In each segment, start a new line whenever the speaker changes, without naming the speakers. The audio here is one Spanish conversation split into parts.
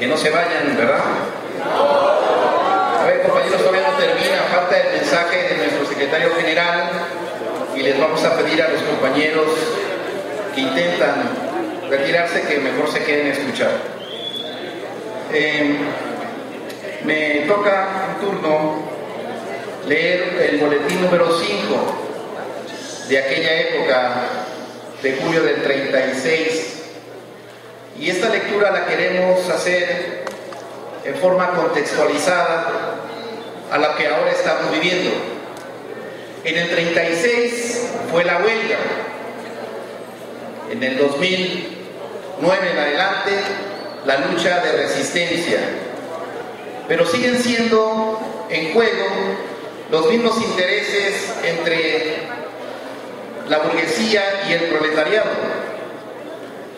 Que no se vayan, ¿verdad? A ver, compañeros, todavía no termina, falta el mensaje de nuestro secretario general y les vamos a pedir a los compañeros que intentan retirarse que mejor se queden a escuchar. Me toca un turno leer el boletín número 5 de aquella época de julio del 36. Y esta lectura la queremos hacer en forma contextualizada a la que ahora estamos viviendo. En el 36 fue la huelga. En el 2009 en adelante, la lucha de resistencia. Pero siguen siendo en juego los mismos intereses entre la burguesía y el proletariado.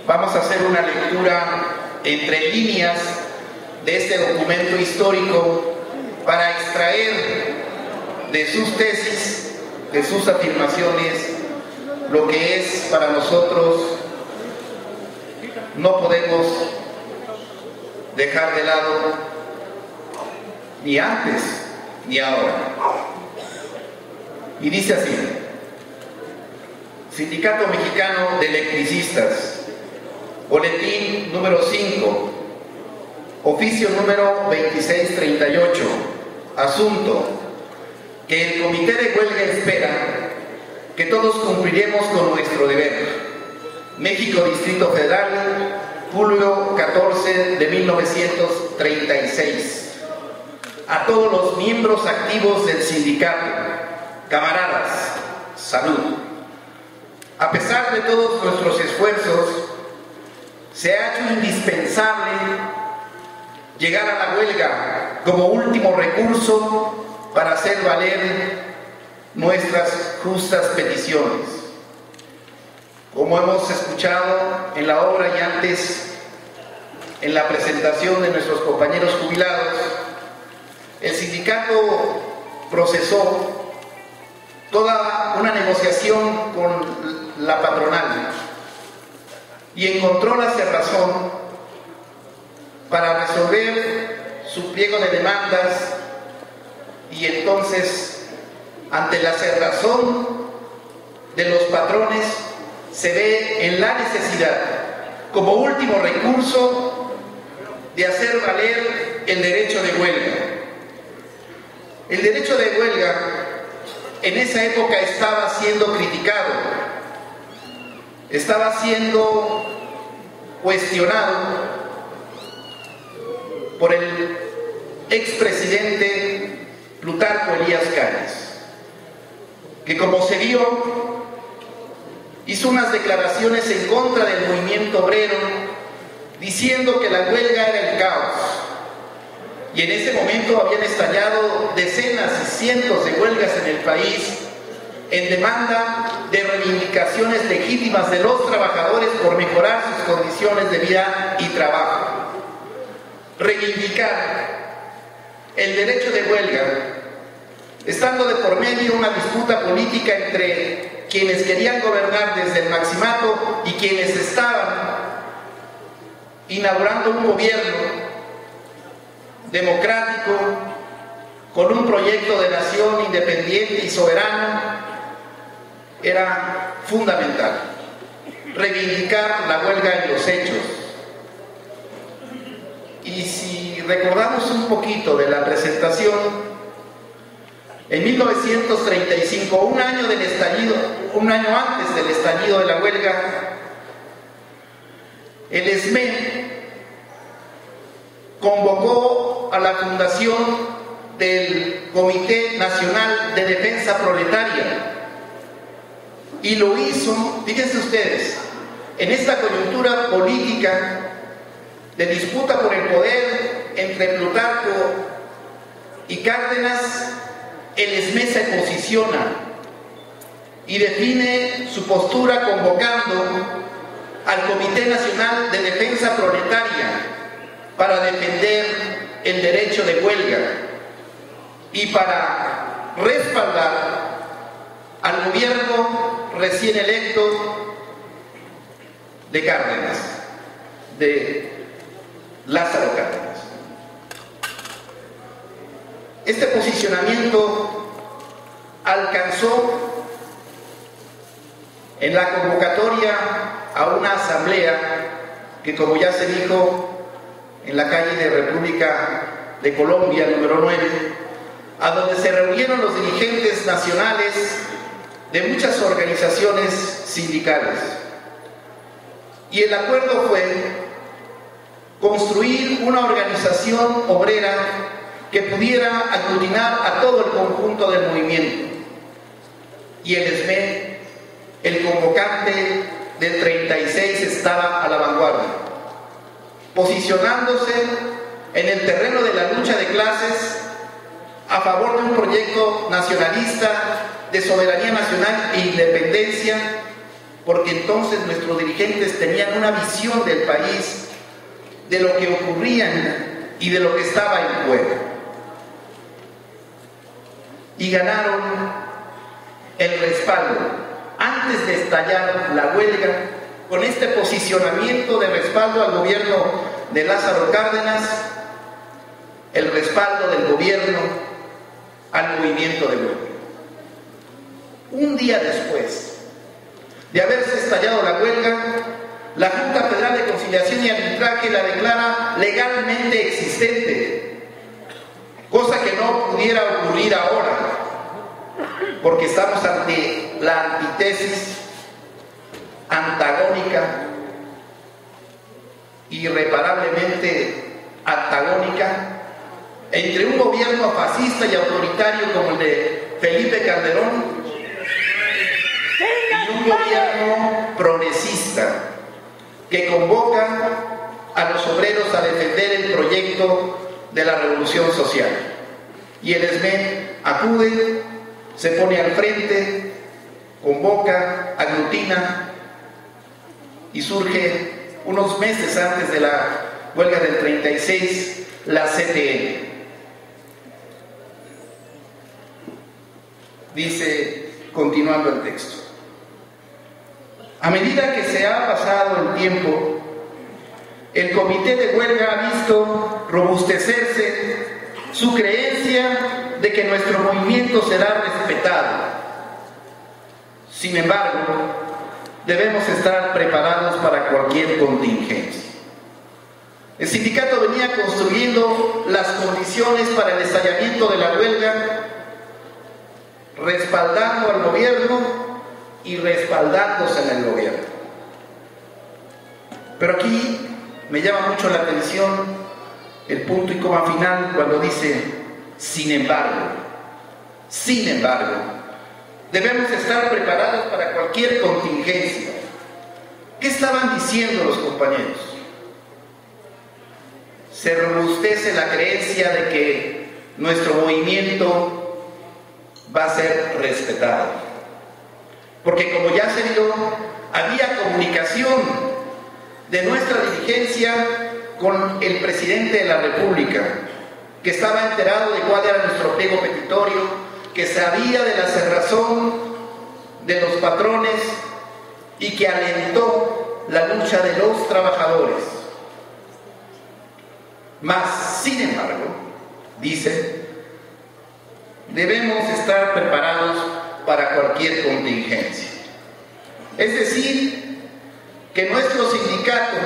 Vamos a hacer una lectura entre líneas de este documento histórico para extraer de sus tesis, de sus afirmaciones, lo que es para nosotros. No podemos dejar de lado ni antes ni ahora. Y dice así: Sindicato Mexicano de Electricistas, boletín número 5, oficio número 2638, asunto: que el comité de huelga espera que todos cumpliremos con nuestro deber. México, Distrito Federal, julio 14 de 1936. A todos los miembros activos del sindicato, camaradas, salud. A pesar de todos nuestros esfuerzos, se ha hecho indispensable llegar a la huelga como último recurso para hacer valer nuestras justas peticiones. Como hemos escuchado en la obra y antes en la presentación de nuestros compañeros jubilados, el sindicato procesó toda una negociación con la patronal y encontró la cerrazón para resolver su pliego de demandas, y entonces, ante la cerrazón de los patrones, se ve en la necesidad, como último recurso, de hacer valer el derecho de huelga. El derecho de huelga en esa época estaba siendo criticado, estaba siendo cuestionado por el expresidente Plutarco Elías Calles, que, como se vio, hizo unas declaraciones en contra del movimiento obrero, diciendo que la huelga era el caos. Y en ese momento habían estallado decenas y cientos de huelgas en el país en demanda de reivindicaciones legítimas de los trabajadores por mejorar sus condiciones de vida y trabajo. Reivindicar el derecho de huelga, estando de por medio una disputa política entre quienes querían gobernar desde el maximato y quienes estaban inaugurando un gobierno democrático con un proyecto de nación independiente y soberano, era fundamental reivindicar la huelga en los hechos. Y si recordamos un poquito de la presentación, en 1935, un año antes del estallido de la huelga, el ESME convocó a la fundación del Comité Nacional de Defensa Proletaria, y lo hizo, fíjense ustedes, en esta coyuntura política de disputa por el poder entre Plutarco y Cárdenas. El ESME se posiciona y define su postura convocando al Comité Nacional de Defensa Proletaria para defender el derecho de huelga y para respaldar al gobierno recién electo de Cárdenas, de Lázaro Cárdenas. Este posicionamiento alcanzó en la convocatoria a una asamblea que, como ya se dijo, en la calle de República de Colombia, número 9, a donde se reunieron los dirigentes nacionales de muchas organizaciones sindicales. Y el acuerdo fue construir una organización obrera que pudiera aglutinar a todo el conjunto del movimiento. Y el ESME, el convocante del 36, estaba a la vanguardia, posicionándose en el terreno de la lucha de clases a favor de un proyecto nacionalista de soberanía nacional e independencia, porque entonces nuestros dirigentes tenían una visión del país, de lo que ocurría y de lo que estaba en juego. Y ganaron el respaldo antes de estallar la huelga, con este posicionamiento de respaldo al gobierno de Lázaro Cárdenas, el respaldo del gobierno al movimiento de huelga. Un día después de haberse estallado la huelga, la Junta Federal de Conciliación y Arbitraje la declara legalmente existente, cosa que no pudiera ocurrir ahora, porque estamos ante la antítesis antagónica, irreparablemente antagónica, entre un gobierno fascista y autoritario como el de Felipe Calderón y un gobierno progresista que convoca a los obreros a defender el proyecto de la revolución social. Y el ESME acude, se pone al frente, convoca, aglutina, y surge unos meses antes de la huelga del 36 la CTN. Dice, continuando el texto: a medida que se ha pasado el tiempo, el comité de huelga ha visto robustecerse su creencia de que nuestro movimiento será respetado. Sin embargo, debemos estar preparados para cualquier contingencia. El sindicato venía construyendo las condiciones para el estallamiento de la huelga, respaldando al gobierno y respaldándose en el gobierno. Pero aquí me llama mucho la atención el punto y coma final cuando dice sin embargo, debemos estar preparados para cualquier contingencia. ¿Qué estaban diciendo los compañeros? Se robustece la creencia de que nuestro movimiento va a ser respetado. Porque como ya se vio, había comunicación de nuestra dirigencia con el presidente de la República, que estaba enterado de cuál era nuestro pliego petitorio, que sabía de la cerrazón de los patrones y que alentó la lucha de los trabajadores. Mas, sin embargo, dice, debemos estar preparados para cualquier contingencia. Es decir, que nuestro sindicato,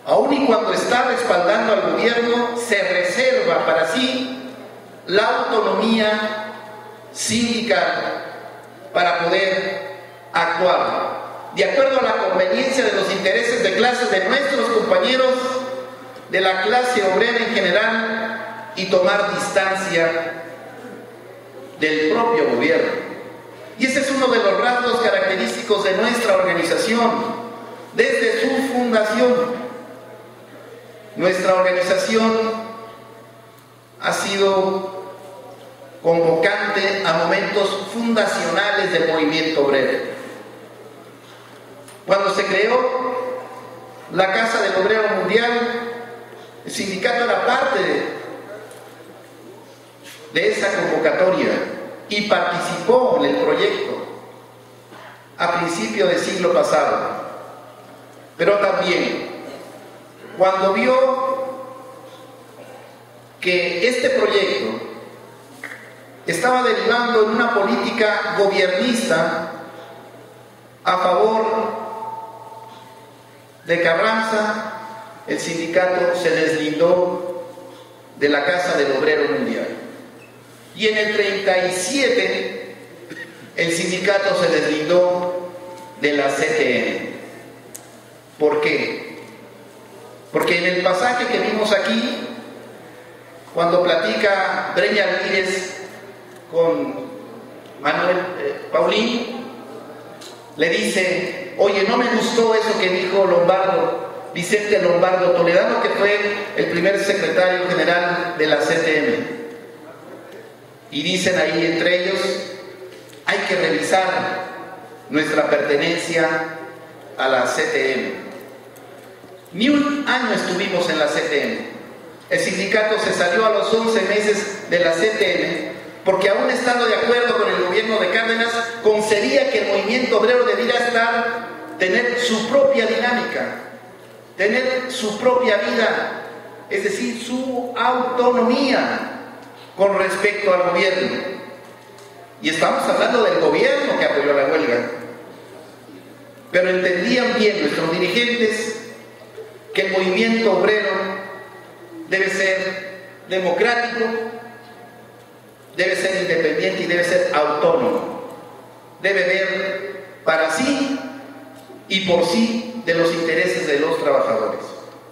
aun y cuando está respaldando al gobierno, se reserva para sí la autonomía sindical para poder actuar de acuerdo a la conveniencia de los intereses de clases de nuestros compañeros, de la clase obrera en general, y tomar distancia del propio gobierno. Y ese es uno de los rasgos característicos de nuestra organización desde su fundación. Nuestra organización ha sido convocante a momentos fundacionales del movimiento obrero. Cuando se creó la Casa del Obrero Mundial, el sindicato era parte de esa convocatoria y participó en el proyecto a principios del siglo pasado. Pero también cuando vio que este proyecto estaba derivando en una política gobiernista a favor de Carranza, el sindicato se deslindó de la Casa del Obrero Mundial. Y en el 37, el sindicato se deslindó de la CTM. ¿Por qué? Porque en el pasaje que vimos aquí, cuando platica Breña Alvírez con Manuel Paulín, le dice: oye, no me gustó eso que dijo Vicente Lombardo Toledano, que fue el primer secretario general de la CTM. Y dicen ahí entre ellos: hay que revisar nuestra pertenencia a la CTM. Ni un año estuvimos en la CTM. El sindicato se salió a los 11 meses de la CTM porque, aún estando de acuerdo con el gobierno de Cárdenas, concedía que el movimiento obrero debiera tener su propia dinámica, tener su propia vida, es decir, su autonomía con respecto al gobierno. Y estamos hablando del gobierno que apoyó la huelga. Pero entendían bien nuestros dirigentes que el movimiento obrero debe ser democrático, debe ser independiente y debe ser autónomo. Debe ver para sí y por sí de los intereses de los trabajadores.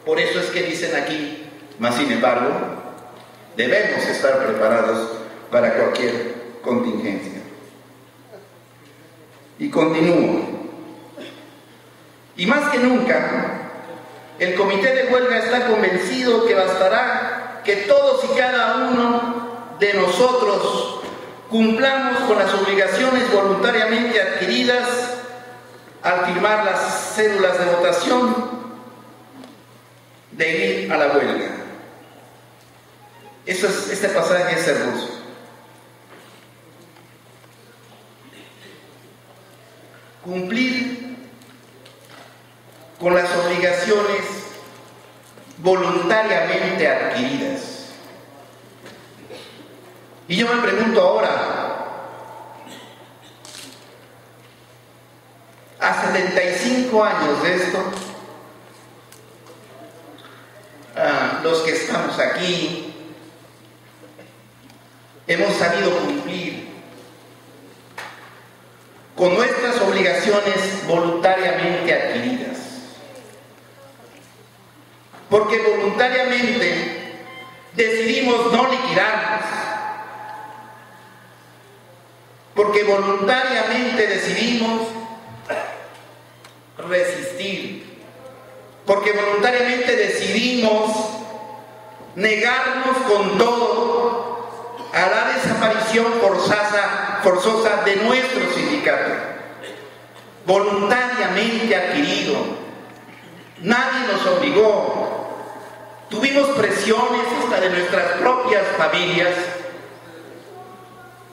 Por eso es que dicen aquí: mas sin embargo, debemos estar preparados para cualquier contingencia. Y continúo. Y más que nunca, el comité de huelga está convencido que bastará que todos y cada uno de nosotros cumplamos con las obligaciones voluntariamente adquiridas al firmar las cédulas de votación de ir a la huelga. Este pasaje es hermoso. Cumplir con las obligaciones voluntariamente adquiridas. Y yo me pregunto ahora, a 75 años de esto, los que estamos aquí hemos sabido cumplir con nuestras obligaciones voluntariamente adquiridas. Porque voluntariamente decidimos no liquidarnos. Porque voluntariamente decidimos resistir. Porque voluntariamente decidimos negarnos con todo a la desaparición forzosa de nuestro sindicato. Voluntariamente adquirido. Nadie nos obligó. Tuvimos presiones hasta de nuestras propias familias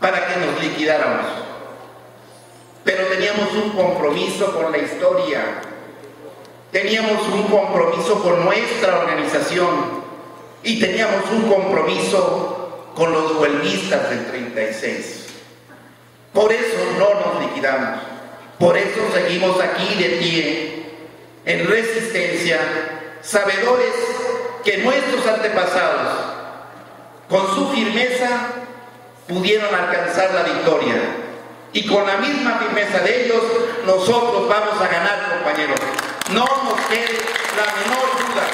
para que nos liquidáramos. Pero teníamos un compromiso con la historia. Teníamos un compromiso con nuestra organización. Y teníamos un compromiso con los huelguistas del 36. Por eso no nos liquidamos. Por eso seguimos aquí de pie, en resistencia, sabedores que nuestros antepasados, con su firmeza, pudieron alcanzar la victoria. Y con la misma firmeza de ellos, nosotros vamos a ganar, compañeros. No nos quede la menor duda.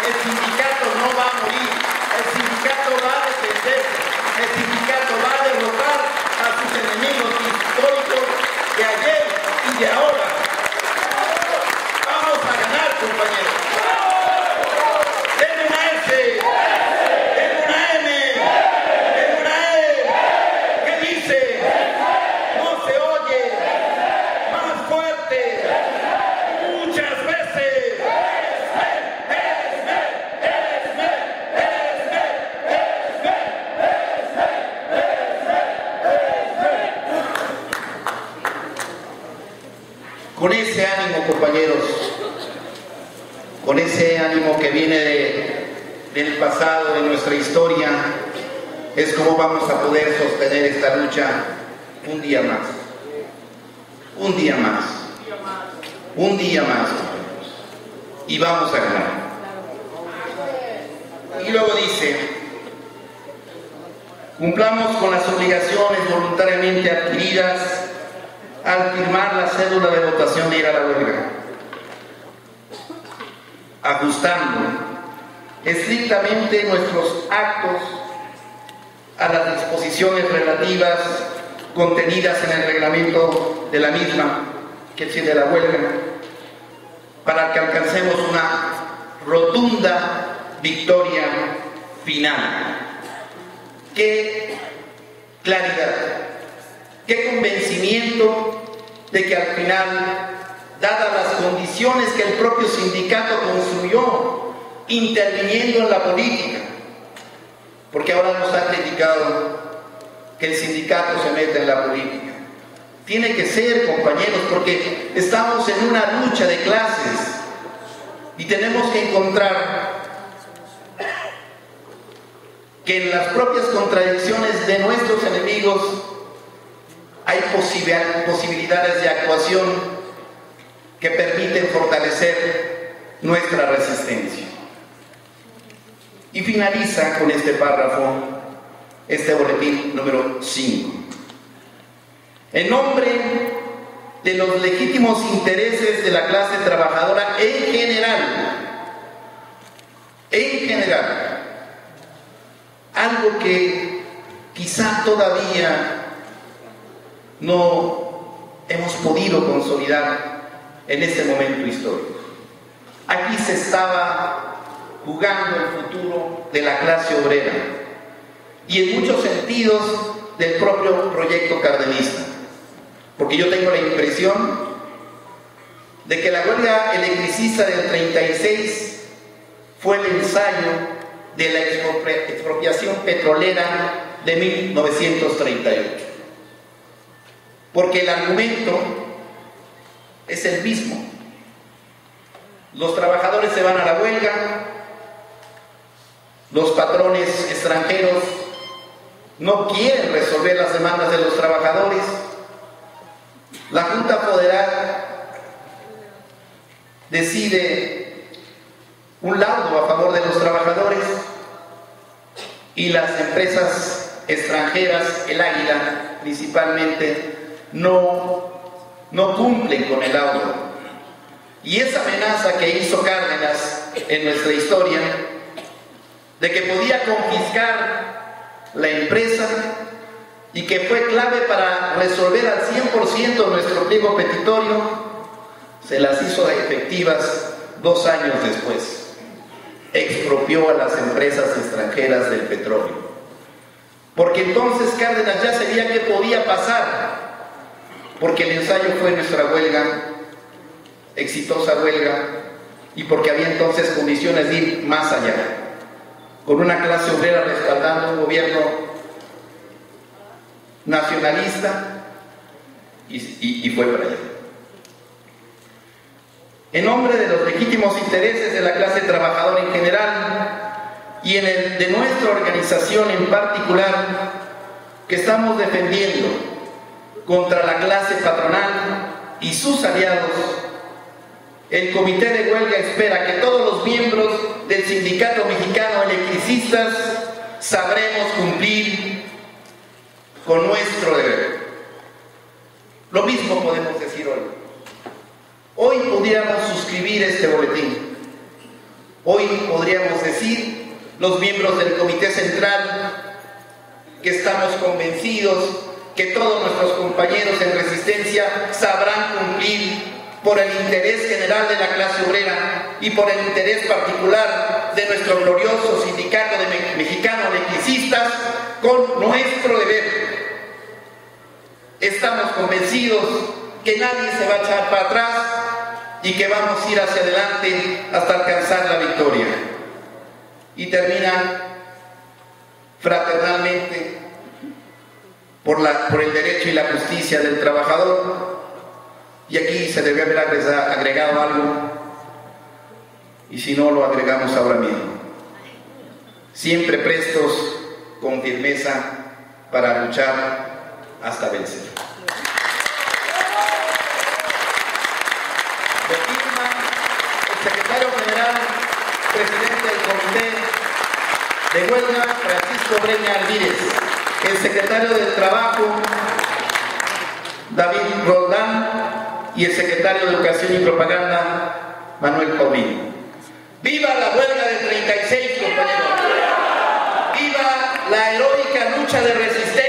El sindicato no va a morir. El sindicato va a defenderse. El sindicato va a derrotar a sus enemigos históricos de ayer y de ahora. Vamos a ganar, compañeros. Denme una S, denme una M, denme una E. ¿Qué dice? No se oye. Más fuerte. Muchas veces. Con ese ánimo, compañeros, con ese ánimo que viene del pasado, de nuestra historia, es como vamos a poder sostener esta lucha un día más. Un día más. Un día más. Y vamos a ganar. Y luego dice: cumplamos con las obligaciones voluntariamente adquiridas al firmar la cédula de votación e ir a la huelga, ajustando estrictamente nuestros actos a las disposiciones relativas contenidas en el reglamento de la misma, que es de la huelga, para que alcancemos una rotunda victoria final. Qué claridad, qué convencimiento de que al final, dadas las condiciones que el propio sindicato construyó, interviniendo en la política, porque ahora nos han criticado que el sindicato se mete en la política. Tiene que ser, compañeros, porque estamos en una lucha de clases y tenemos que encontrar que en las propias contradicciones de nuestros enemigos hay posibilidades de actuación que permiten fortalecer nuestra resistencia. Y finaliza con este párrafo, este boletín número 5. En nombre de los legítimos intereses de la clase trabajadora en general, algo que quizá todavía no hemos podido consolidar en este momento histórico. Aquí se estaba jugando el futuro de la clase obrera y en muchos sentidos del propio proyecto cardenista, porque yo tengo la impresión de que la huelga electricista del 36 fue el ensayo de la expropiación petrolera de 1938, porque el argumento es el mismo. Los trabajadores se van a la huelga, los patrones extranjeros no quieren resolver las demandas de los trabajadores, la Junta Federal decide un laudo a favor de los trabajadores y las empresas extranjeras, el Águila principalmente, no cumplen con el laudo. Y esa amenaza que hizo Cárdenas en nuestra historia, de que podía confiscar la empresa y que fue clave para resolver al 100% nuestro pliego petitorio, se las hizo efectivas 2 años después. Expropió a las empresas extranjeras del petróleo. Porque entonces Cárdenas ya sabía qué podía pasar, porque el ensayo fue nuestra huelga, exitosa huelga, y porque había entonces condiciones de ir más allá, con una clase obrera respaldando un gobierno nacionalista, y fue para allá. En nombre de los legítimos intereses de la clase trabajadora en general y en el de nuestra organización en particular, que estamos defendiendo contra la clase patronal y sus aliados, el Comité de Huelga espera que todos los miembros del Sindicato Mexicano de Electricistas sabremos cumplir con nuestro deber. Lo mismo podemos decir hoy. Hoy podríamos suscribir este boletín. Hoy podríamos decir, los miembros del Comité Central, que estamos convencidos que todos nuestros compañeros en resistencia sabrán cumplir por el interés general de la clase obrera y por el interés particular de nuestro glorioso Sindicato Mexicano de Electricistas con nuestro deber. Estamos convencidos que nadie se va a echar para atrás y que vamos a ir hacia adelante hasta alcanzar la victoria. Y termina fraternalmente por el derecho y la justicia del trabajador. Y aquí se debe haber agregado algo. y si no, lo agregamos ahora mismo. Siempre prestos, con firmeza, para luchar hasta vencer. Lo firma el secretario general, presidente del Comité de Huelga, Francisco Breña Alvírez, el secretario del Trabajo, David Roldán, y el secretario de Educación y Propaganda, Manuel Paulino. ¡Viva la huelga del 36, compañeros! ¡Viva la heroica lucha de resistencia!